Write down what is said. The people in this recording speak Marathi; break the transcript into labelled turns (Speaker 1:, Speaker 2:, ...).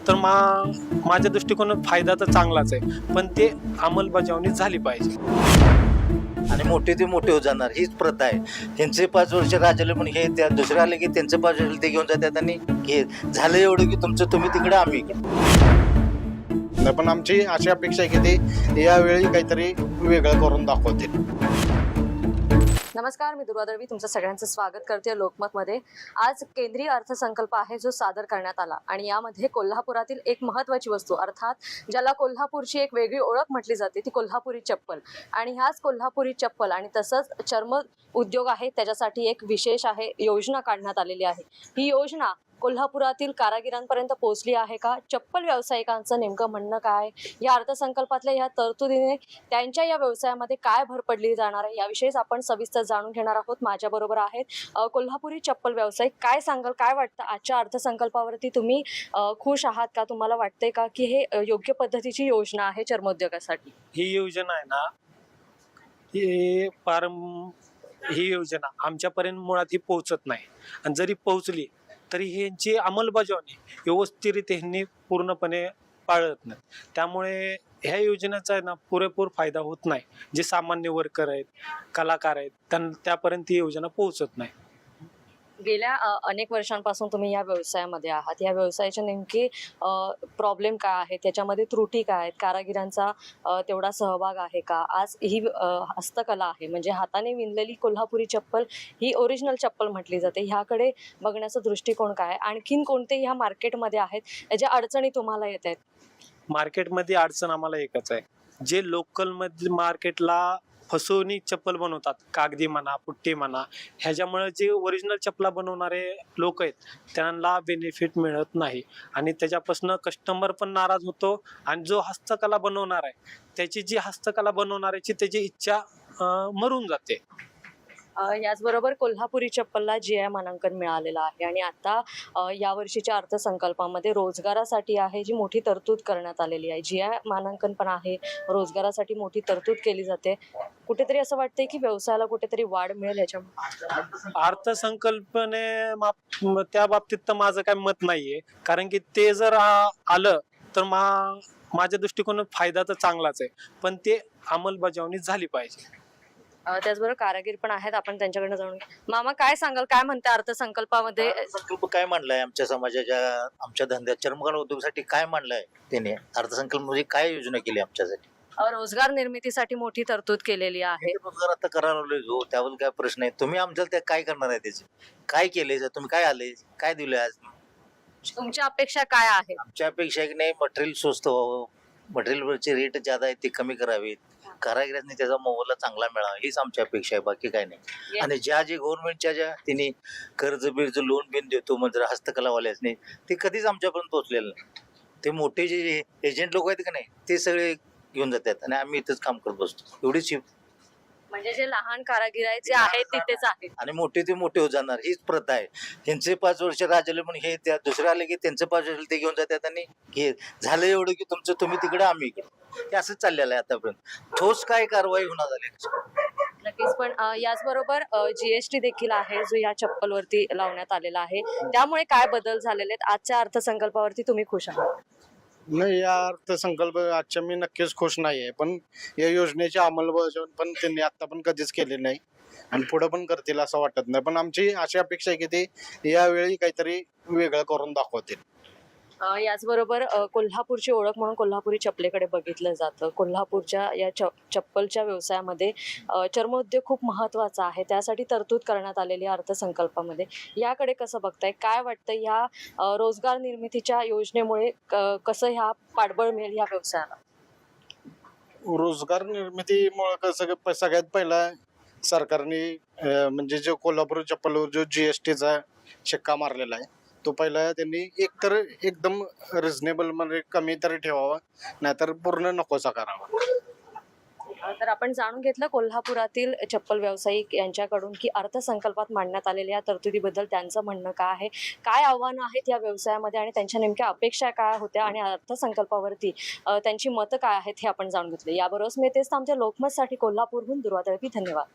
Speaker 1: तर माझ्या दृष्टिकोनात फायदा तर चांगलाच आहे, पण ते अंमलबजावणी झाली पाहिजे.
Speaker 2: आणि मोठे ते मोठे होत जाणार हीच प्रथा आहे. त्यांचे 5 वर्ष राजले म्हणून हे त्या दुसरे आले की त्यांचं 5 वर्ष ते घेऊन जातात आणि हे झालं एवढं की तुमचं तुम्ही तिकडे आम्ही इकडे.
Speaker 3: पण आमची अशी अपेक्षा आहे की ते यावेळी काहीतरी वेगळं करून दाखवतील.
Speaker 4: नमस्कार, मी दुर्वा दळवी तुमचं सगळ्यांचं स्वागत करते लोकमतमध्ये. आज केंद्रीय अर्थसंकल्प आहे जो सादर करण्यात आला आणि यामध्ये कोल्हापुरातील एक महत्त्वाची वस्तू अर्थात ज्याला कोल्हापूरची एक वेगळी ओळख म्हटली जाते ती कोल्हापुरी चप्पल. आणि ह्याच कोल्हापुरी चप्पल आणि तसंच चर्म उद्योग आहे त्याच्यासाठी एक विशेष आहे योजना काढण्यात आलेली आहे. ही योजना कोल्हापुरातील कारागिरांपर्यंत पोहोचली आहे का? चप्पल व्यावसायिकांचं नेमकं म्हणणं काय? या अर्थसंकल्पातल्या या तरतुदीने त्यांच्या या व्यवसायामध्ये काय भर पडली जाणार आहे याविषयीच आपण सविस्तर जाणून घेणार आहोत. माझ्याबरोबर आहेत कोल्हापुरी चप्पल व्यावसायिक. काय सांगाल, काय वाटतं आजच्या अर्थसंकल्पावरती? तुम्ही खुश आहात का? तुम्हाला वाटतंय का की हे योग्य पद्धतीची योजना आहे चर्मोद्योगासाठी?
Speaker 1: ही योजना आहे ना, ही योजना आमच्यापर्यंत मुळात ही पोहोचत नाही, आणि जरी पोहोचली तरी ह्यांची अंमलबजावणी व्यवस्थितरित्या ह्यांनी पूर्णपणे पाळत नाही. त्यामुळे ह्या योजनेचा आहे ना पुरेपूर फायदा होत नाही. जे सामान्य वर्कर आहेत, कलाकार आहेत, त्यापर्यंत ही योजना पोहोचत नाही.
Speaker 4: गेल्या अनेक वर्षांपासून तुम्ही या व्यवसायामध्ये आहात. या व्यवसायाचे नेमके प्रॉब्लेम काय आहेत, त्याच्यामध्ये त्रुटी काय आहेत, कारागिरांचा तेवढा सहभाग आहे का? आज ही हस्तकला आहे म्हणजे हाताने विणलेली कोल्हापुरी चप्पल ही ओरिजिनल चप्पल म्हटली जाते. ह्याकडे बघण्याचा दृष्टिकोन काय? आणखीन कोणते ह्या मार्केटमध्ये आहेत ज्या अडचणी तुम्हाला येत आहेत?
Speaker 1: मार्केटमध्ये अडचण आम्हाला एकच आहे, जे लोकलमध्ये मार्केटला फसवणूक चप्पल बनवतात, कागदी म्हणा, पुट्टी म्हणा, ह्याच्यामुळे जे ओरिजिनल चप्पला बनवणारे लोक आहेत त्यांना बेनिफिट मिळत नाही आणि त्याच्यापासून कस्टमर पण नाराज होतो. आणि जो हस्तकला बनवणार आहे त्याची जी हस्तकला बनवणाऱ्याची त्याची इच्छा मरून जाते.
Speaker 4: याचबरोबर कोल्हापुरी चप्पलला GI मानांकन मिळालेलं आहे आणि आता यावर्षीच्या अर्थसंकल्पामध्ये रोजगारासाठी आहे जी मोठी तरतूद करण्यात आलेली आहे. GI मानांकन पण आहे, रोजगारासाठी मोठी तरतूद केली जाते. कुठेतरी असं वाटतंय की व्यवसायाला कुठेतरी वाढ मिळेल याच्यामुळे?
Speaker 1: अर्थसंकल्पने त्या बाबतीत तर माझं काय मत नाहीये, कारण की ते जर आलं तर माझ्या दृष्टिकोनात फायदा तर चांगलाच आहे, पण ते अंमलबजावणी झाली पाहिजे.
Speaker 4: त्याचबरोबर कारागीर पण आहेत, आपण त्यांच्याकडनं जाणून घेऊ. मामा, काय सांगाल, काय म्हणते अर्थसंकल्पामध्ये?
Speaker 2: अर्थसंकल्प काय मांडलाय आमच्या समाजाच्या आमच्या धंद्यात चर्मकला उद्योगासाठी काय मांडलाय त्याने? अर्थसंकल्प म्हणजे काय योजना केली आमच्यासाठी?
Speaker 4: रोजगार निर्मितीसाठी मोठी तरतूद केलेली आहे.
Speaker 2: रोजगार आता करायला जो त्यावर काय प्रश्न आहे? तुम्ही आमच्याला त्या काय करणार आहे? त्याचे काय केले? तुम्ही काय आले, काय दिले? आज
Speaker 4: तुमच्या अपेक्षा काय आहेत?
Speaker 2: आमच्या अपेक्षा की नाही मटेरियल स्वस्त व्हावं, मटेरियलवरचे रेट ज्यादा आहेत ते कमी करावेत, कारागिरांनी त्याचा मोबदला चांगला मिळावा, हीच आमची अपेक्षा आहे, बाकी काय नाही. आणि ज्या जे गव्हर्नमेंटच्या ज्या तिने कर्ज बिर्ज लोन बिन देतो म्हणजे हस्तकलावाल्यासनी ते कधीच आमच्यापर्यंत पोहोचलेलं नाही. ते मोठे जे एजंट लोक आहेत का नाही ते सगळे घेऊन जातात आणि आम्ही इथंच काम करत बसतो. एवढीच
Speaker 4: म्हणजे जे लहान कारागीर आहेत जे आहेत तिथेच आहेत
Speaker 2: आणि मोठे ते मोठे होत जाणार हीच प्रथा आहे. त्यांचे 5 वर्ष राजले म्हणून हे त्या दुसरे आले की त्यांचं 5 वर्ष ते घेऊन जातात आणि हे झालं एवढं की तुमचं तुम्ही तिकडे आम्ही इकडे. हे असंच चाललेलं आहे आतापर्यंत. ठोस काय कारवाई होणार झाली?
Speaker 4: नक्कीच. पण याचबरोबर GST देखील आहे जो या चप्पलवरती लावण्यात आलेला आहे. त्यामुळे काय बदल झालेले आहेत? आजच्या अर्थसंकल्पावरती तुम्ही खुश आहात?
Speaker 3: नाही, या अर्थसंकल्प आजच्या मी नक्कीच खुश नाही आहे, पण या योजनेची अंमलबजावणी पण त्यांनी आता पण कधीच केली नाही आणि पुढे पण करतील असं वाटत नाही. पण आमची अशी अपेक्षा आहे की ते यावेळी काहीतरी वेगळं करून दाखवतील.
Speaker 4: याचबरोबर कोल्हापूरची ओळख म्हणून कोल्हापुरी चपलेकडे बघितलं जातं. कोल्हापूरच्या या चप्पलच्या व्यवसायामध्ये चर्मोद्योग खूप महत्त्वाचा आहे, त्यासाठी तरतूद करण्यात आलेली आहे अर्थसंकल्पामध्ये. याकडे कसं बघताय? काय वाटतं ह्या रोजगार निर्मितीच्या योजनेमुळे कसं ह्या पाठबळ मिळेल या व्यवसायाला?
Speaker 3: रोजगार निर्मितीमुळे कसं सगळ्यात पहिला सरकारने म्हणजे जो कोल्हापूर चप्पलवर जो GSTचा शिक्का मारलेला आहे तो पहिला त्यांनी एकतर एकदम रिझनेबल म्हणजे कमी तरी ठेवावा, नाहीतर पूर्ण नकोसा करावा.
Speaker 4: तर आपण जाणून घेतलं कोल्हापुरातील चप्पल व्यावसायिक यांच्याकडून की अर्थसंकल्पात मांडण्यात आलेल्या या तरतुदीबद्दल त्यांचं म्हणणं काय आहे, काय आव्हानं आहेत या व्यवसायामध्ये आणि त्यांच्या नेमक्या अपेक्षा काय होत्या आणि अर्थसंकल्पावरती त्यांची मतं काय आहेत हे आपण जाणून घेतलं. याबरोबरच मी तेच आमच्या लोकमतसाठी कोल्हापूरहून दुर्वा दळवी. धन्यवाद.